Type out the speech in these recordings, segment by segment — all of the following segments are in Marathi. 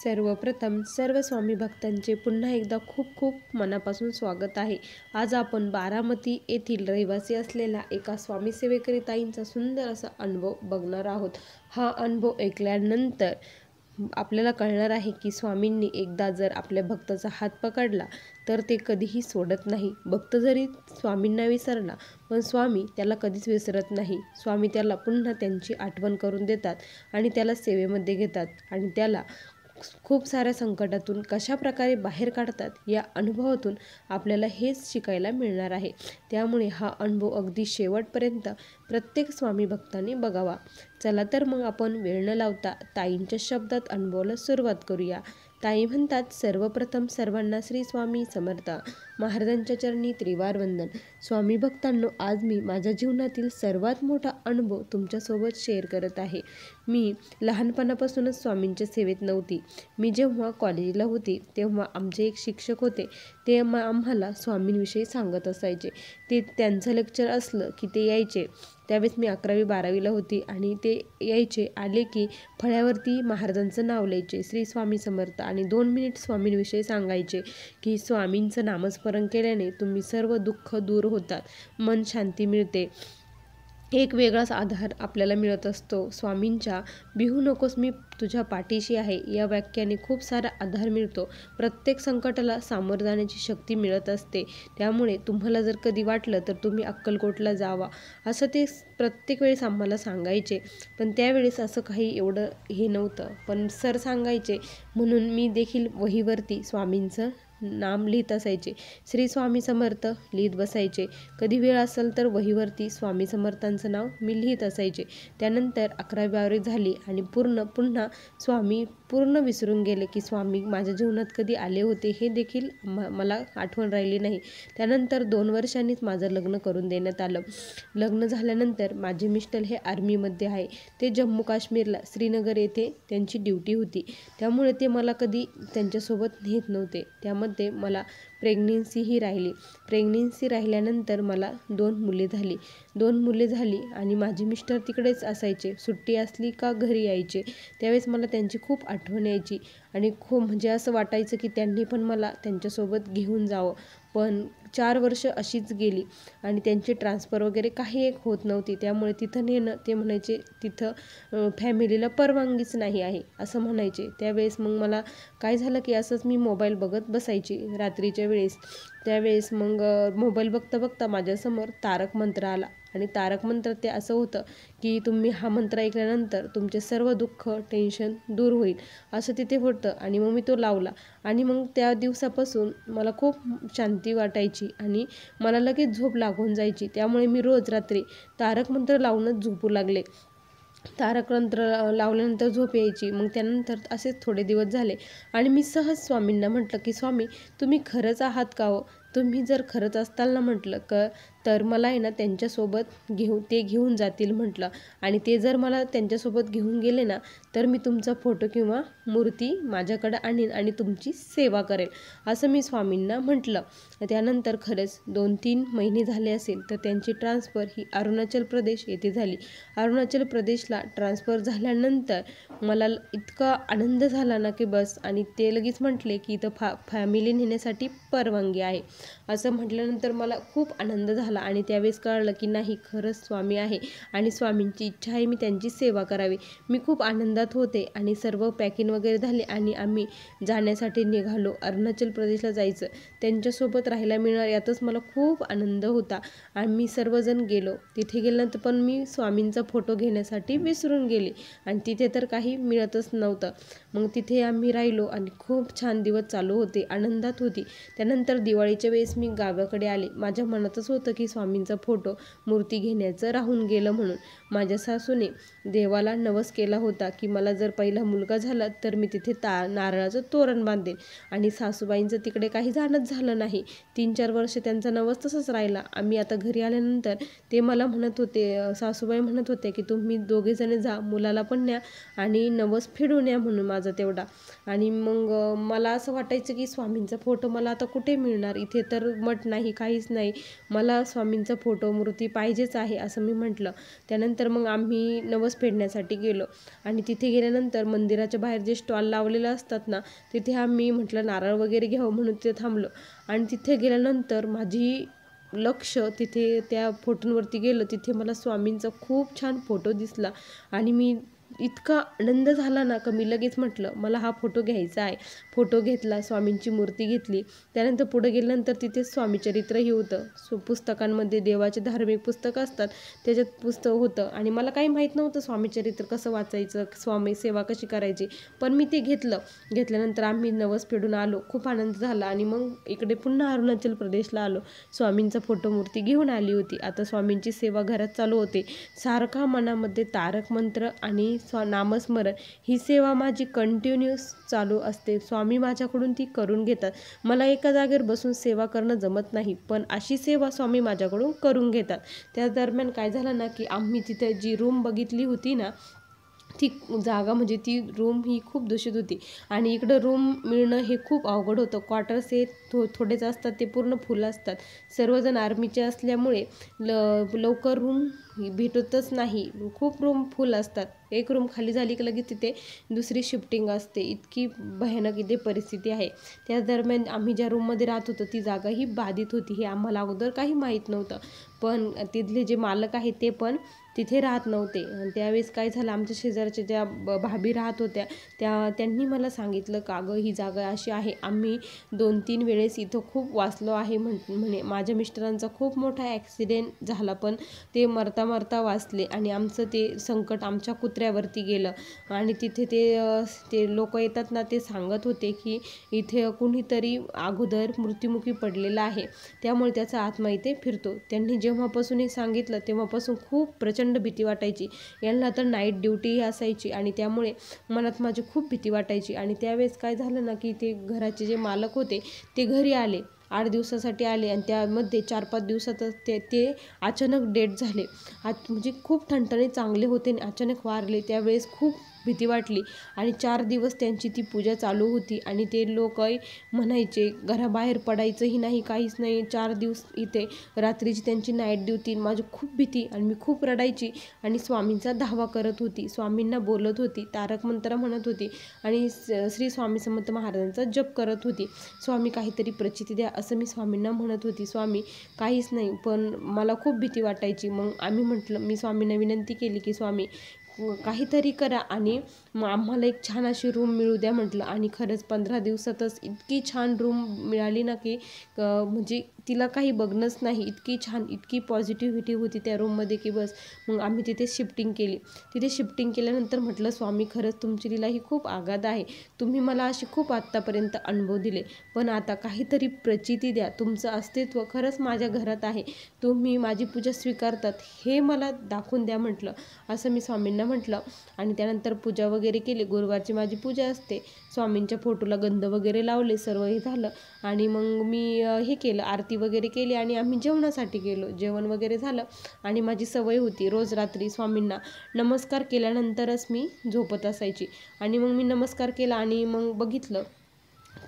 सर्वप्रथम सर्व स्वामी भक्तांचे पुन्हा एकदा खूप खूप मनापासून स्वागत आहे। आज आपण बारामती येथील रहिवासी असलेल्या एका स्वामी सेवेकरी ताईंचा सुंदर असा अनुभव बघणार आहोत। हा अनुभव ऐकल्यानंतर आपल्याला कळणार आहे की स्वामींनी एकदा जर आपल्या भक्ताचा हात पकडला तर ते कधीही सोडत नाही। भक्त जरी स्वामींना विसरला पण स्वामी त्याला कधीच विसरत नाही। स्वामी त्याला पुन्हा त्यांची आठवण करून देतात आणि त्याला सेवेमध्ये घेतात आणि त्याला खूप साऱ्या संकटातून कशा प्रकारे बाहेर काढतात या अनुभवातून आपल्याला हेच शिकायला मिळणार आहे। त्यामुळे हा अनुभव अगदी शेवटपर्यंत प्रत्येक स्वामी भक्तांनी बघावा। चला तर मग आपण वेळ न लावता ताईंच्या शब्दात अनुभवाला सुरुवात करूया। ताई म्हणतात, सर्वप्रथम सर्वांना श्री स्वामी समर्थ महाराजांच्या चरणी त्रिवार वंदन। स्वामी भक्तांनो, आज मी माझ्या जीवनातील सर्वात मोठा अनुभव तुमच्यासोबत शेअर करत आहे। मी लहानपणापासूनच स्वामींच्या सेवेत नव्हती। मी जेव्हा कॉलेजला होती तेव्हा आमचे एक शिक्षक होते, ते आम्हाला स्वामींविषयी सांगत असायचे। ते त्यांचं लेक्चर असलं की ते यायचे। त्यावेळेस मी 11वी-12वीला होती आणि ते यायचे, आले की फळ्यावरती महाराजांचं नाव लिहायचे, श्री स्वामी समर्थ, आणि 2 मिनिट स्वामींविषयी सांगायचे की स्वामींचं नामस्मरण केल्याने तुम्ही सर्व दुःख दूर होतात, मन शांती मिळते, एक वेगळाच आधार आपल्याला मिळत असतो। स्वामींच्या भिवू नकोस मी तुझ्या पाठीशी आहे या वाक्याने खूप सारा आधार मिळतो। प्रत्येक संकटाला सामोरं जाण्याची शक्ती मिळत असते। त्यामुळे तुम्हाला जर कधी वाटलं तर तुम्ही अक्कलकोटला जावा, असं ते प्रत्येक वेळेस आम्हाला सांगायचे। पण त्यावेळेस असं काही एवढं हे नव्हतं, पण सर सांगायचे म्हणून मी देखील वहीवरती स्वामींचं नाम लिहित असायचे, श्री स्वामी समर्थ लिहित बसायचे। कधी वेळ असेल तर वहीवरती स्वामी समर्थांचं नाव मी लिहित असायचे। त्यानंतर 11वी-12वी झाली आणि पुन्हा स्वामी पूर्ण विसरून गेले की स्वामी माझ्या जीवनात कधी आले होते हे देखील मला आठवण राहिली नाही। त्यानंतर 2 वर्षांनीच माझं लग्न करून देण्यात आलं। लग्न झाल्यानंतर माझे मिस्टर हे आर्मीमध्ये आहे। ते जम्मू काश्मीरला श्रीनगर येथे त्यांची ड्युटी होती, त्यामुळे ते मला कधी त्यांच्यासोबत नेत नव्हते। त्यामध्ये मला प्रेग्नन्सीही राहिली। प्रेग्नन्सी राहिल्यानंतर मला 2 मुले झाली आणि माझे मिस्टर तिकडेच असायचे। सुट्टी असली का घरी यायचे। त्यावेळेस मला त्यांची खूप आठवण यायची आणि खूप म्हणजे असं वाटायचं की त्यांनी पण मला त्यांच्यासोबत घेऊन जावं। पण 4 वर्ष अशीच गेली आणि त्यांची ट्रान्सफर वगैरे काही एक होत नव्हती। त्यामुळे तिथं नेणं, ते म्हणायचे तिथं फॅमिलीला परवानगीच नाही आहे असं म्हणायचे। त्यावेळेस मग मला काय झालं की असंच मी मोबाईल बघत बसायची रात्रीच्या वेळेस। त्यावेळेस मग मोबाईल बघता बघता माझ्यासमोर तारक मंत्र आला आणि तारक मंत्र ते असं होतं की तुम्ही हा मंत्र ऐकल्यानंतर तुमचे सर्व दुःख, टेन्शन दूर होईल असं तिथे होतं। आणि मग मी तो लावला आणि मग त्या दिवसापासून मला खूप शांती वाटायची आणि मला लगेच झोप लागून जायची। त्यामुळे मी रोज रात्री तारक मंत्र लावूनच झोपू लागले। तारक मंत्र लावल्यानंतर झोप यायची। मग त्यानंतर असेच थोडे दिवस झाले आणि मी सहज स्वामींना म्हटलं की स्वामी, तुम्ही खरंच आहात का हो? तुम्ही जर खरंच असताल ना म्हटलं तर मला आहे ना त्यांच्यासोबत घेऊन जातील म्हटलं, आणि ते जर मला त्यांच्यासोबत घेऊन गेले ना तर मी तुमचा फोटो किंवा मूर्ती माझ्याकडे आणीन आणि तुमची सेवा करेल, असं मी स्वामींना म्हटलं। त्यानंतर खरंच 2-3 महिने झाले असेल तर त्यांची ट्रान्सफर ही अरुणाचल प्रदेश येथे झाली। अरुणाचल प्रदेशला ट्रान्सफर झाल्यानंतर मला इतका आनंद झाला ना की बस, आणि ते लगेच म्हटले की इथं फॅमिली नेण्यासाठी परवानगी आहे। असं म्हटल्यानंतर मला खूप आनंद झाला आणि त्यावेळेस कळलं की नाही, खरंच स्वामी आहे आणि स्वामींची इच्छा आहे मी त्यांची सेवा करावी। मी खूप आनंदात होते आणि सर्व पॅकिंग वगैरे झाली आणि आम्ही जाण्यासाठी निघालो। अरुणाचल प्रदेशला जायचं, त्यांच्यासोबत राहायला मिळणार यातच मला खूप आनंद होता। आम्ही सर्वजण गेलो। तिथे गेल्यानंतर पण मी स्वामींचा फोटो घेण्यासाठी विसरून गेले आणि तिथे तर काही मिळतच नव्हतं। मग तिथे आम्ही राहिलो आणि खूप छान दिवस चालू होते, आनंदात होती। त्यानंतर दिवाळीच्या वेळेस मी गावाकडे आले। माझ्या मनातच होतं की स्वामींचा फोटो, मूर्ती घेण्याचं राहून गेलं म्हणून। माझ्या सासूने देवाला नवस केला होता की मला जर पहिला मुलगा झाला तर मी तिथे नारळाचं तोरण बांधेन, आणि सासूबाईंचं तिकडे काही जाणंच झालं नाही। 3-4 वर्ष त्यांचा नवस तसंच राहिला। आम्ही आता घरी आल्यानंतर ते मला म्हणत होते, सासूबाई म्हणत होते की तुम्ही दोघेजण जा, मुलाला पण न्या आणि नवस फेडून या म्हणून माझा तेवढा। आणि मग मला असं वाटायचं की स्वामींचा फोटो मला आता कुठे मिळणार, इथे तर मठ नाही, काहीच नाही, मला स्वामींचा फोटो, मूर्ती पाहिजेच आहे असं मी म्हटलं। त्यानंतर त्यानंतर मग आम्ही नवस फेडण्यासाठी गेलो आणि तिथे गेल्यानंतर मंदिराच्या बाहेर जे स्टॉल लावलेले असतात ना, तिथे आम्ही म्हटलं नारळ वगैरे घ्यावं म्हणून तिथे थांबलो. आणि तिथे गेल्यानंतर माझी लक्ष तिथे त्या फोटोंवरती गेलं. तिथे मला स्वामींचा खूप छान फोटो दिसला आणि मी इतका आनंद झाला ना, का मी लगेच म्हटलं मला हा फोटो घ्यायचा आहे. फोटो घेतला, स्वामींची मूर्ती घेतली. त्यानंतर पुढे गेल्यानंतर तिथे स्वामीचरित्रही होतं. पुस्तकांमध्ये देवाचे धार्मिक पुस्तकं असतात, त्याच्यात पुस्तक होतं आणि मला काही माहीत नव्हतं स्वामीचरित्र कसं वाचायचं, स्वामी सेवा कशी करायची. पण मी ते घेतल्यानंतर आम्ही नवस फेडून आलो. खूप आनंद झाला आणि मग इकडे पुन्हा अरुणाचल प्रदेशला आलो. स्वामींचा फोटो मूर्ती घेऊन आली होती. आता स्वामींची सेवा घरात चालू होते. सारखा मनामध्ये तारक मंत्र आणि नामस्मरण ही सेवा माझी कंटिन्यूस चालू असते. स्वामी माझ्याकडून ती करून घेतात. मला एका जागेवर बसून सेवा करणं जमत नाही, पण अशी सेवा स्वामी माझ्याकडून करून घेतात. त्या दरम्यान काय झालं ना, की आम्ही तिथे जी रूम बघितली होती ना, ती जागा म्हणजे ती रूम ही खूप दूषित होती आणि इकडं रूम मिळणं हे खूप अवघड होतं. क्वार्टर्स हे थोडेच असतात, ते पूर्ण फुल असतात. सर्वजण आर्मीचे असल्यामुळे लवकर रूम भेटतच नाही. खूप रूम फुल असतात. एक रूम खाली झाली की लगेच तिथे दुसरी शिफ्टिंग असते. इतकी भयानक इथे परिस्थिती आहे. त्या दरम्यान आम्ही ज्या रूममध्ये राहत होतो ती जागा ही बाधित होती. हे आम्हाला अगोदर काही माहीत नव्हतं. पण तिथले जे मालक आहेत ते पण तिथे राहत नव्हते. आणि त्यावेळेस काय झालं, आमच्या शेजारच्या ज्या भाभी राहत होत्या त्यांनी मला सांगितलं का गं ही जागा अशी आहे. आम्ही 2-3 वेळेस इथं खूप वाचलो आहे म्हणे. माझ्या मिस्टरांचा खूप मोठा ॲक्सिडेंट झाला, पण ते मरता मरता वाचले आणि आमचं ते संकट आमच्या कुत्र्यावरती गेलं. आणि तिथे ते लोक येतात ना, ते सांगत होते की इथे कुणीतरी अगोदर मृत्युमुखी पडलेला आहे, त्यामुळे त्याचा आत्मा इथे फिरतो. त्यांनी जेव्हापासून हे सांगितलं तेव्हापासून खूप प्रचंड भीती वाटायची. यांना तर नाईट ड्युटीही असायची आणि त्यामुळे मनात माझी खूप भीती वाटायची. आणि त्यावेळेस काय झालं ना, की ते घराचे जे मालक होते ते घरी आले, 8 दिवसासाठी आले आणि त्यामध्ये 4-5 दिवसातच ते अचानक डेथ झाले. म्हणजे खूप ठणठणीत चांगले होते आणि अचानक वारले. त्यावेळेस खूप भीती वाटली आणि 4 दिवस त्यांची ती पूजा चालू होती आणि ते लोकही म्हणायचे घराबाहेर पडायचंही नाही, काहीच नाही. 4 दिवस इथे रात्रीची त्यांची नाईट ड्युटी. माझी खूप भीती आणि मी खूप रडायची आणि स्वामींचा धावा करत होती, स्वामींना बोलत होती, तारक मंत्र म्हणत होती आणि श्री स्वामी समर्थ महाराजांचा जप करत होती. स्वामी काहीतरी प्रचिती द्या असं मी स्वामींना म्हणत होती. स्वामी काहीच नाही, पण मला खूप भीती वाटायची. मग मी स्वामींना विनंती केली की स्वामी काहीतरी करा आणि मग आम्हाला एक छान अशी रूम मिळू द्या म्हटलं. आणि खरंच 15 दिवसातच इतकी छान रूम मिळाली ना, की म्हणजे तिला काही बघणंच नाही. इतकी छान, इतकी पॉझिटिव्हिटी होती त्या रूममध्ये की बस. मग आम्ही तिथे शिफ्टिंग केली. तिथे शिफ्टिंग केल्यानंतर म्हटलं स्वामी खरंच तुमची लीला ही खूप आगाध आहे. तुम्ही मला असे खूप आत्तापर्यंत अनुभव दिले, पण आता काहीतरी प्रचिती द्या. तुमचं अस्तित्व खरंच माझ्या घरात आहे, तुम्ही माझी पूजा स्वीकारतात हे मला दाखवून द्या म्हटलं. असं मी स्वामींना म्हटलं. आणि त्यानंतर पूजा वगैरे केली. गुरुवारची माझी पूजा असते. स्वामींच्या फोटोला गंध वगैरे लावले, सर्व हे झालं आणि मग मी हे केलं, आरती वगैरे केली आणि आम्ही जेवणासाठी गेलो. जेवण वगैरे झालं आणि माझी सवय होती रोज रात्री स्वामींना नमस्कार केल्यानंतरच मी झोपत असायची. आणि मग मी नमस्कार केला आणि मग बघितलं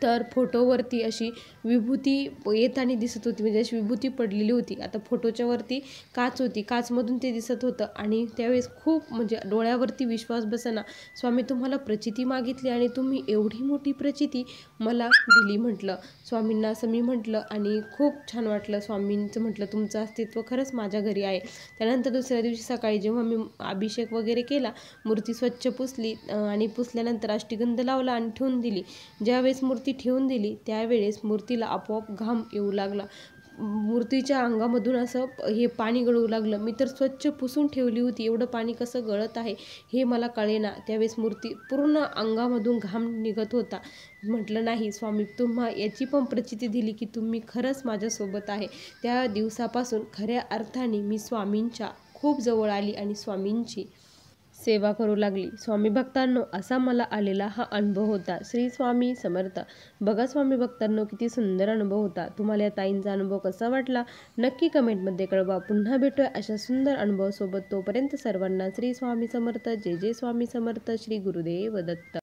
तर फोटोवरती अशी विभूती येताना दिसत होती, म्हणजे अशी विभूती पडलेली होती. आता फोटोच्या वरती काच होती, काचमधून ते दिसत होतं आणि त्यावेळेस खूप म्हणजे डोळ्यावरती विश्वास बसेना. स्वामी तुम्हाला प्रचिती मागितली आणि तुम्ही एवढी मोठी प्रचिती मला दिली म्हटलं. स्वामींना असं मी म्हटलं आणि खूप छान वाटलं. स्वामींचं म्हटलं तुमचं अस्तित्व खरंच माझ्या घरी आहे. त्यानंतर दुसऱ्या दिवशी सकाळी जेव्हा मी अभिषेक वगैरे केला, मूर्ती स्वच्छ पुसली आणि पुसल्यानंतर अष्टगंध लावला आणि ठेवून दिली. ज्यावेळेस मूर्ती ठेवून दिली त्यावेळेस मूर्तीला आपोआप घाम येऊ लागला. मूर्तीच्या अंगामधून असं हे पाणी गळू लागलं. मी तर स्वच्छ पुसून ठेवली होती, एवढं पाणी कसं गळत आहे हे मला कळेना. त्यावेळेस मूर्ती पूर्ण अंगामधून घाम निघत होता. म्हटलं नाही स्वामी तुम्हा याची पण प्रचिती दिली की तुम्ही खरंच माझ्यासोबत आहे. त्या दिवसापासून खऱ्या अर्थाने मी स्वामींच्या खूप जवळ आली आणि स्वामींची सेवा करू लागली. स्वामी भक्तांनो, असा मला आलेला हा अनुभव होता. श्री स्वामी समर्थ. बघा स्वामी भक्तांनो, किती सुंदर अनुभव होता. तुम्हाला या ताईंचा अनुभव कसा वाटला नक्की कमेंटमध्ये कळवा. पुन्हा भेटूया अशा सुंदर अनुभवासोबत. तोपर्यंत सर्वांना श्री स्वामी समर्थ. जय जय स्वामी समर्थ. श्री गुरुदेव दत्त.